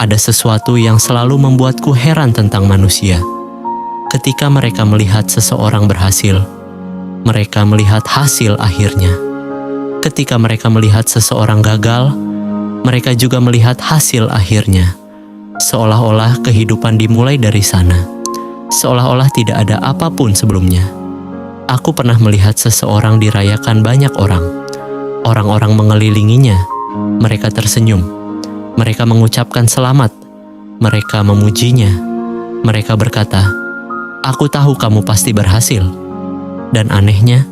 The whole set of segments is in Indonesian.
Ada sesuatu yang selalu membuatku heran tentang manusia. Ketika mereka melihat seseorang berhasil, mereka melihat hasil akhirnya. Ketika mereka melihat seseorang gagal, mereka juga melihat hasil akhirnya. Seolah-olah kehidupan dimulai dari sana. Seolah-olah tidak ada apapun sebelumnya. Aku pernah melihat seseorang dirayakan banyak orang. Orang-orang mengelilinginya. Mereka tersenyum. Mereka mengucapkan selamat. Mereka memujinya. Mereka berkata, "Aku tahu kamu pasti berhasil." Dan anehnya,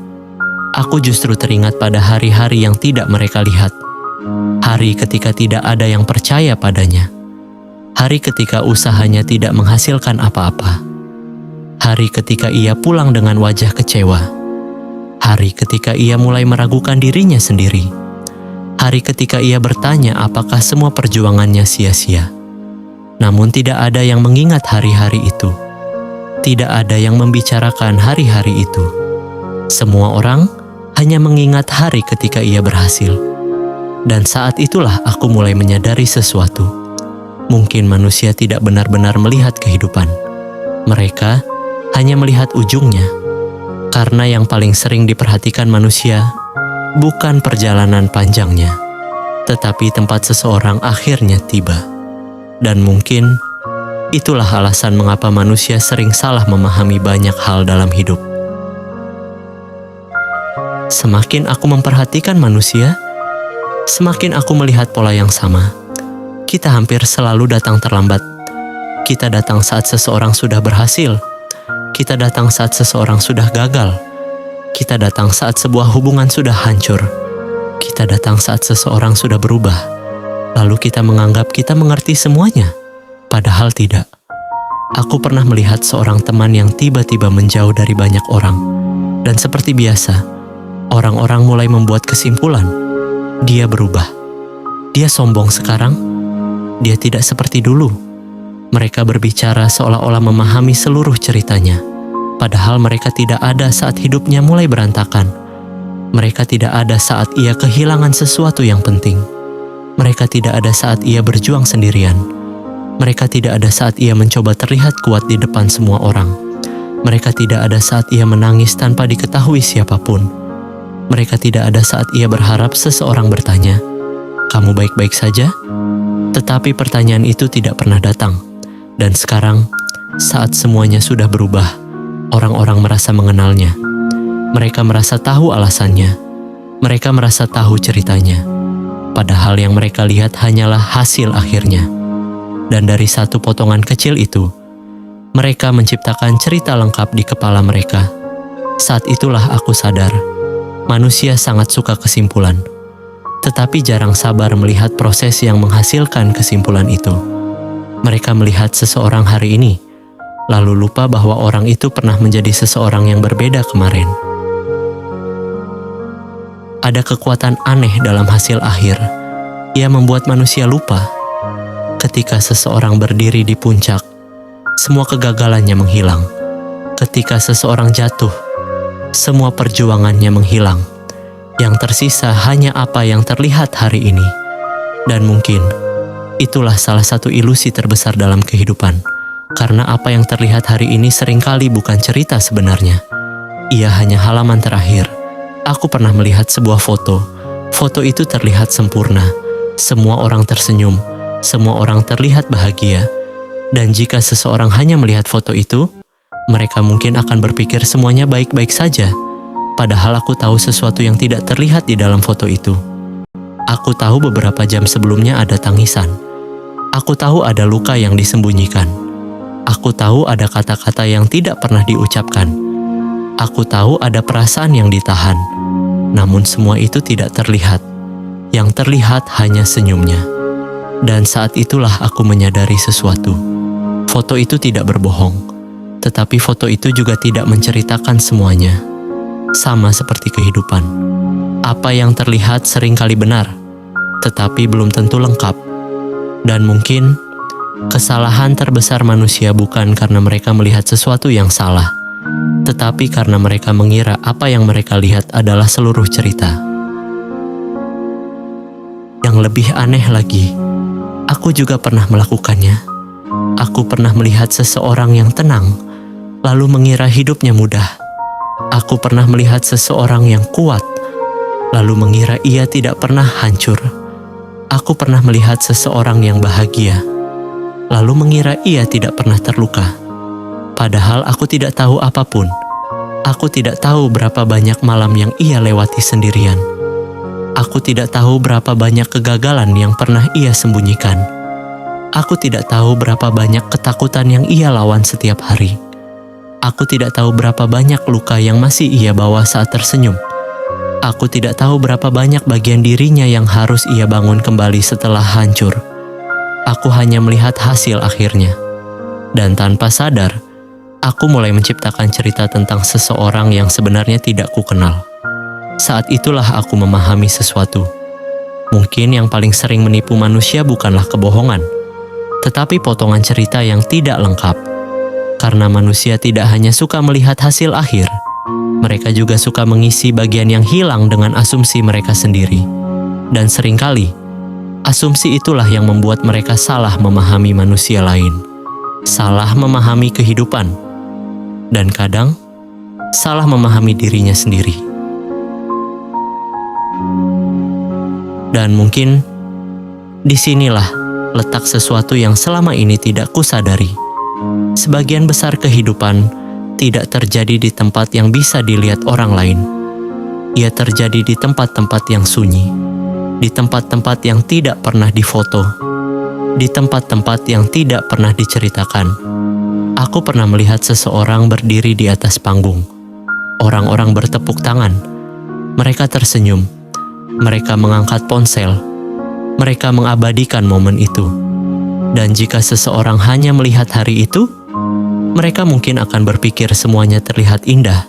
aku justru teringat pada hari-hari yang tidak mereka lihat. Hari ketika tidak ada yang percaya padanya. Hari ketika usahanya tidak menghasilkan apa-apa. Hari ketika ia pulang dengan wajah kecewa. Hari ketika ia mulai meragukan dirinya sendiri. Hari ketika ia bertanya apakah semua perjuangannya sia-sia. Namun tidak ada yang mengingat hari-hari itu. Tidak ada yang membicarakan hari-hari itu. Semua orang hanya mengingat hari ketika ia berhasil. Dan saat itulah aku mulai menyadari sesuatu. Mungkin manusia tidak benar-benar melihat kehidupan. Mereka hanya melihat ujungnya. Karena yang paling sering diperhatikan manusia bukan perjalanan panjangnya, tetapi tempat seseorang akhirnya tiba. Dan mungkin itulah alasan mengapa manusia sering salah memahami banyak hal dalam hidup. Semakin aku memperhatikan manusia, semakin aku melihat pola yang sama. Kita hampir selalu datang terlambat. Kita datang saat seseorang sudah berhasil. Kita datang saat seseorang sudah gagal. Kita datang saat sebuah hubungan sudah hancur. Kita datang saat seseorang sudah berubah. Lalu kita menganggap kita mengerti semuanya. Padahal tidak. Aku pernah melihat seorang teman yang tiba-tiba menjauh dari banyak orang. Dan seperti biasa, orang-orang mulai membuat kesimpulan. Dia berubah. Dia sombong sekarang. Dia tidak seperti dulu. Mereka berbicara seolah-olah memahami seluruh ceritanya. Padahal mereka tidak ada saat hidupnya mulai berantakan. Mereka tidak ada saat ia kehilangan sesuatu yang penting. Mereka tidak ada saat ia berjuang sendirian. Mereka tidak ada saat ia mencoba terlihat kuat di depan semua orang. Mereka tidak ada saat ia menangis tanpa diketahui siapapun. Mereka tidak ada saat ia berharap seseorang bertanya, "Kamu baik-baik saja?" Tetapi pertanyaan itu tidak pernah datang. Dan sekarang, saat semuanya sudah berubah, orang-orang merasa mengenalnya. Mereka merasa tahu alasannya. Mereka merasa tahu ceritanya. Padahal yang mereka lihat hanyalah hasil akhirnya. Dan dari satu potongan kecil itu, mereka menciptakan cerita lengkap di kepala mereka. Saat itulah aku sadar, manusia sangat suka kesimpulan. Tetapi jarang sabar melihat proses yang menghasilkan kesimpulan itu. Mereka melihat seseorang hari ini, lalu lupa bahwa orang itu pernah menjadi seseorang yang berbeda kemarin. Ada kekuatan aneh dalam hasil akhir. Ia membuat manusia lupa. Ketika seseorang berdiri di puncak, semua kegagalannya menghilang. Ketika seseorang jatuh, semua perjuangannya menghilang. Yang tersisa hanya apa yang terlihat hari ini. Dan mungkin itulah salah satu ilusi terbesar dalam kehidupan. Karena apa yang terlihat hari ini seringkali bukan cerita sebenarnya. Ia hanya halaman terakhir. Aku pernah melihat sebuah foto. Foto itu terlihat sempurna. Semua orang tersenyum. Semua orang terlihat bahagia. Dan jika seseorang hanya melihat foto itu, mereka mungkin akan berpikir semuanya baik-baik saja. Padahal aku tahu sesuatu yang tidak terlihat di dalam foto itu. Aku tahu beberapa jam sebelumnya ada tangisan. Aku tahu ada luka yang disembunyikan. Aku tahu ada kata-kata yang tidak pernah diucapkan. Aku tahu ada perasaan yang ditahan. Namun semua itu tidak terlihat. Yang terlihat hanya senyumnya. Dan saat itulah aku menyadari sesuatu. Foto itu tidak berbohong. Tetapi foto itu juga tidak menceritakan semuanya. Sama seperti kehidupan. Apa yang terlihat seringkali benar, tetapi belum tentu lengkap. Dan mungkin kesalahan terbesar manusia bukan karena mereka melihat sesuatu yang salah, tetapi karena mereka mengira apa yang mereka lihat adalah seluruh cerita. Yang lebih aneh lagi, Aku juga pernah melakukannya. Aku pernah melihat seseorang yang tenang, lalu mengira hidupnya mudah. Aku pernah melihat seseorang yang kuat, lalu mengira ia tidak pernah hancur. Aku pernah melihat seseorang yang bahagia, lalu mengira ia tidak pernah terluka. Padahal aku tidak tahu apapun. Aku tidak tahu berapa banyak malam yang ia lewati sendirian. Aku tidak tahu berapa banyak kegagalan yang pernah ia sembunyikan. Aku tidak tahu berapa banyak ketakutan yang ia lawan setiap hari. Aku tidak tahu berapa banyak luka yang masih ia bawa saat tersenyum. Aku tidak tahu berapa banyak bagian dirinya yang harus ia bangun kembali setelah hancur. Aku hanya melihat hasil akhirnya. Dan tanpa sadar, aku mulai menciptakan cerita tentang seseorang yang sebenarnya tidak kukenal. Saat itulah aku memahami sesuatu. Mungkin yang paling sering menipu manusia bukanlah kebohongan, tetapi potongan cerita yang tidak lengkap. Karena manusia tidak hanya suka melihat hasil akhir, mereka juga suka mengisi bagian yang hilang dengan asumsi mereka sendiri. Dan seringkali, asumsi itulah yang membuat mereka salah memahami manusia lain, salah memahami kehidupan, dan kadang salah memahami dirinya sendiri. Dan mungkin disinilah letak sesuatu yang selama ini tidak kusadari. Sebagian besar kehidupan tidak terjadi di tempat yang bisa dilihat orang lain. Ia terjadi di tempat-tempat yang sunyi, di tempat-tempat yang tidak pernah difoto, di tempat-tempat yang tidak pernah diceritakan. Aku pernah melihat seseorang berdiri di atas panggung. Orang-orang bertepuk tangan. Mereka tersenyum. Mereka mengangkat ponsel. Mereka mengabadikan momen itu. Dan jika seseorang hanya melihat hari itu, mereka mungkin akan berpikir semuanya terlihat indah.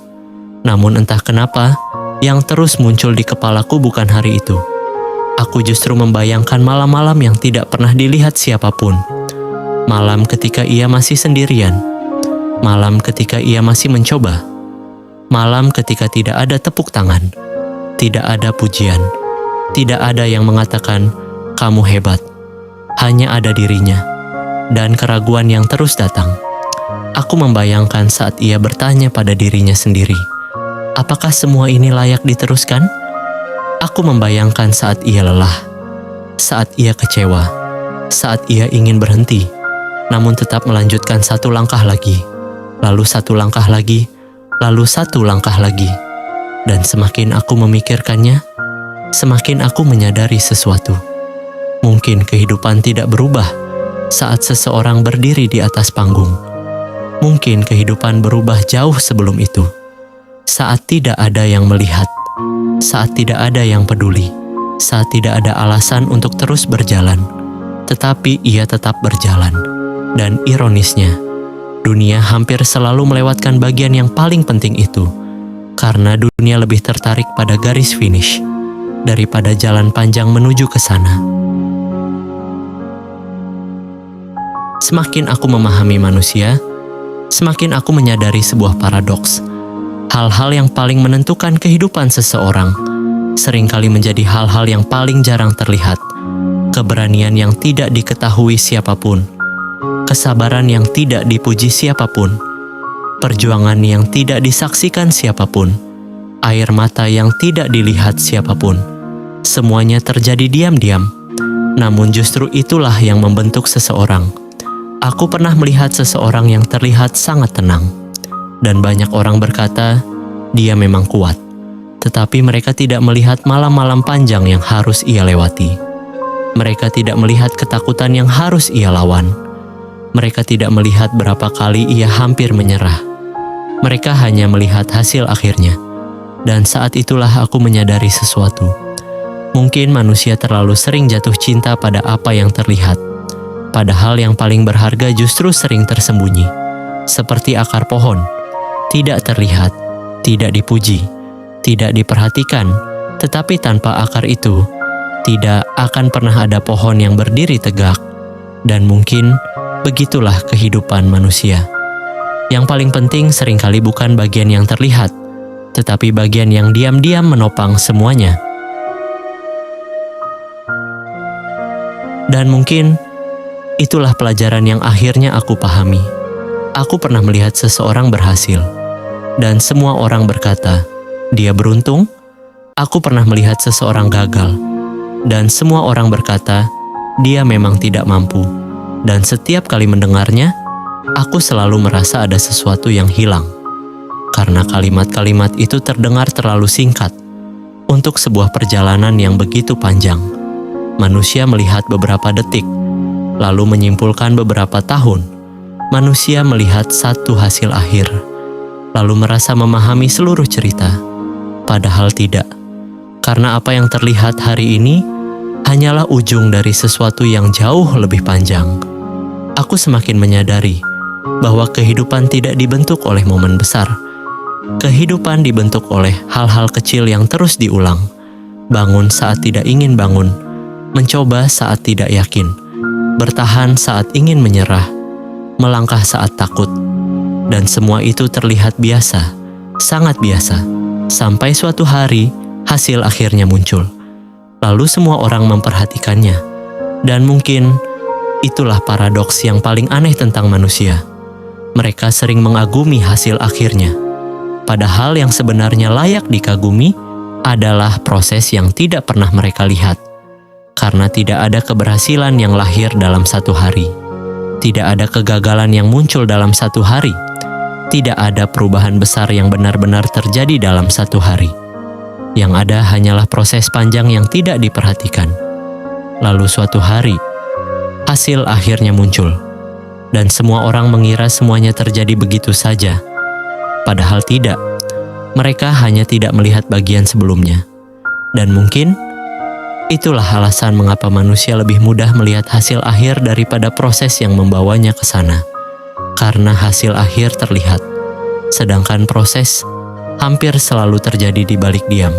Namun entah kenapa, yang terus muncul di kepalaku bukan hari itu. Aku justru membayangkan malam-malam yang tidak pernah dilihat siapapun. Malam ketika ia masih sendirian. Malam ketika ia masih mencoba. Malam ketika tidak ada tepuk tangan. Tidak ada pujian. Tidak ada yang mengatakan, "Kamu hebat." Hanya ada dirinya. Dan keraguan yang terus datang. Aku membayangkan saat ia bertanya pada dirinya sendiri, apakah semua ini layak diteruskan? Aku membayangkan saat ia lelah. Saat ia kecewa. Saat ia ingin berhenti. Namun tetap melanjutkan satu langkah lagi. Lalu satu langkah lagi. Lalu satu langkah lagi. Dan semakin aku memikirkannya, semakin aku menyadari sesuatu. Mungkin kehidupan tidak berubah saat seseorang berdiri di atas panggung. Mungkin kehidupan berubah jauh sebelum itu. Saat tidak ada yang melihat, saat tidak ada yang peduli, saat tidak ada alasan untuk terus berjalan. Tetapi ia tetap berjalan. Dan ironisnya, dunia hampir selalu melewatkan bagian yang paling penting itu. Karena dunia lebih tertarik pada garis finish daripada jalan panjang menuju ke sana. Semakin aku memahami manusia, semakin aku menyadari sebuah paradoks. Hal-hal yang paling menentukan kehidupan seseorang seringkali menjadi hal-hal yang paling jarang terlihat. Keberanian yang tidak diketahui siapapun, kesabaran yang tidak dipuji siapapun, perjuangan yang tidak disaksikan siapapun, air mata yang tidak dilihat siapapun. Semuanya terjadi diam-diam, namun justru itulah yang membentuk seseorang. Aku pernah melihat seseorang yang terlihat sangat tenang, dan banyak orang berkata, dia memang kuat. Tetapi mereka tidak melihat malam-malam panjang yang harus ia lewati. Mereka tidak melihat ketakutan yang harus ia lawan. Mereka tidak melihat berapa kali ia hampir menyerah. Mereka hanya melihat hasil akhirnya. Dan saat itulah aku menyadari sesuatu. Mungkin manusia terlalu sering jatuh cinta pada apa yang terlihat. Padahal yang paling berharga justru sering tersembunyi. Seperti akar pohon. Tidak terlihat, tidak dipuji, tidak diperhatikan. Tetapi tanpa akar itu, tidak akan pernah ada pohon yang berdiri tegak. Dan mungkin begitulah kehidupan manusia. Yang paling penting seringkali bukan bagian yang terlihat, tetapi bagian yang diam-diam menopang semuanya. Dan mungkin itulah pelajaran yang akhirnya aku pahami. Aku pernah melihat seseorang berhasil, dan semua orang berkata, "Dia beruntung." Aku pernah melihat seseorang gagal, dan semua orang berkata, "Dia memang tidak mampu." Dan setiap kali mendengarnya, aku selalu merasa ada sesuatu yang hilang. Karena kalimat-kalimat itu terdengar terlalu singkat untuk sebuah perjalanan yang begitu panjang. Manusia melihat beberapa detik, lalu menyimpulkan beberapa tahun. Manusia melihat satu hasil akhir, lalu merasa memahami seluruh cerita. Padahal tidak, karena apa yang terlihat hari ini hanyalah ujung dari sesuatu yang jauh lebih panjang. Aku semakin menyadari bahwa kehidupan tidak dibentuk oleh momen besar. Kehidupan dibentuk oleh hal-hal kecil yang terus diulang. Bangun saat tidak ingin bangun, mencoba saat tidak yakin, bertahan saat ingin menyerah, melangkah saat takut. Dan semua itu terlihat biasa, sangat biasa, sampai suatu hari hasil akhirnya muncul. Lalu semua orang memperhatikannya. Dan mungkin itulah paradoks yang paling aneh tentang manusia. Mereka sering mengagumi hasil akhirnya, padahal yang sebenarnya layak dikagumi adalah proses yang tidak pernah mereka lihat. Karena tidak ada keberhasilan yang lahir dalam satu hari. Tidak ada kegagalan yang muncul dalam satu hari. Tidak ada perubahan besar yang benar-benar terjadi dalam satu hari. Yang ada hanyalah proses panjang yang tidak diperhatikan. Lalu suatu hari, hasil akhirnya muncul. Dan semua orang mengira semuanya terjadi begitu saja. Padahal tidak. Mereka hanya tidak melihat bagian sebelumnya. Dan mungkin itulah alasan mengapa manusia lebih mudah melihat hasil akhir daripada proses yang membawanya ke sana. Karena hasil akhir terlihat, sedangkan proses hampir selalu terjadi di balik diam.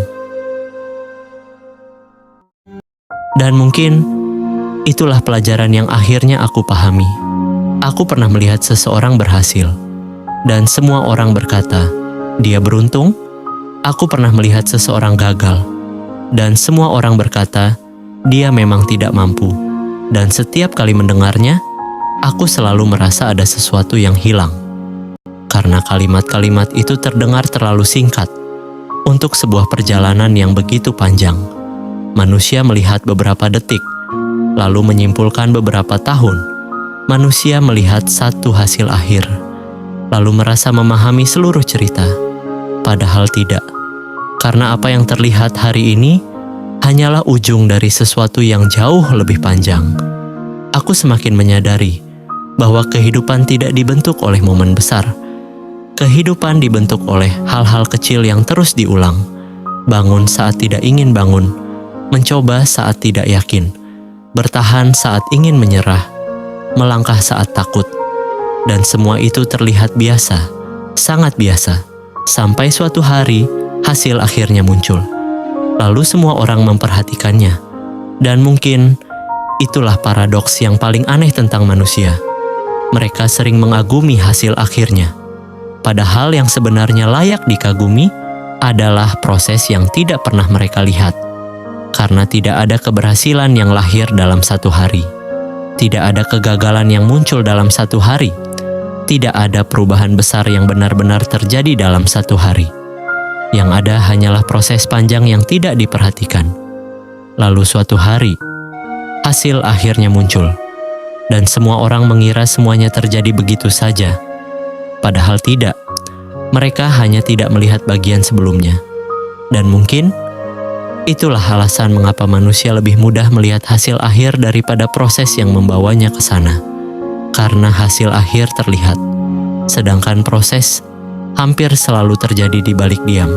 Dan mungkin itulah pelajaran yang akhirnya aku pahami. Aku pernah melihat seseorang berhasil, dan semua orang berkata, "Dia beruntung." Aku pernah melihat seseorang gagal, dan semua orang berkata, "Dia memang tidak mampu." Dan setiap kali mendengarnya, aku selalu merasa ada sesuatu yang hilang. Karena kalimat-kalimat itu terdengar terlalu singkat untuk sebuah perjalanan yang begitu panjang. Manusia melihat beberapa detik, lalu menyimpulkan beberapa tahun. Manusia melihat satu hasil akhir, lalu merasa memahami seluruh cerita. Padahal tidak, karena apa yang terlihat hari ini hanyalah ujung dari sesuatu yang jauh lebih panjang. Aku semakin menyadari bahwa kehidupan tidak dibentuk oleh momen besar. Kehidupan dibentuk oleh hal-hal kecil yang terus diulang. Bangun saat tidak ingin bangun, mencoba saat tidak yakin, bertahan saat ingin menyerah, melangkah saat takut. Dan semua itu terlihat biasa, sangat biasa, sampai suatu hari hasil akhirnya muncul. Lalu semua orang memperhatikannya. Dan mungkin itulah paradoks yang paling aneh tentang manusia. Mereka sering mengagumi hasil akhirnya, padahal yang sebenarnya layak dikagumi adalah proses yang tidak pernah mereka lihat. Karena tidak ada keberhasilan yang lahir dalam satu hari. Tidak ada kegagalan yang muncul dalam satu hari. Tidak ada perubahan besar yang benar-benar terjadi dalam satu hari. Yang ada hanyalah proses panjang yang tidak diperhatikan. Lalu suatu hari, hasil akhirnya muncul. Dan semua orang mengira semuanya terjadi begitu saja. Padahal tidak. Mereka hanya tidak melihat bagian sebelumnya. Dan mungkin itulah alasan mengapa manusia lebih mudah melihat hasil akhir daripada proses yang membawanya ke sana. Karena hasil akhir terlihat, sedangkan proses hampir selalu terjadi di balik diam.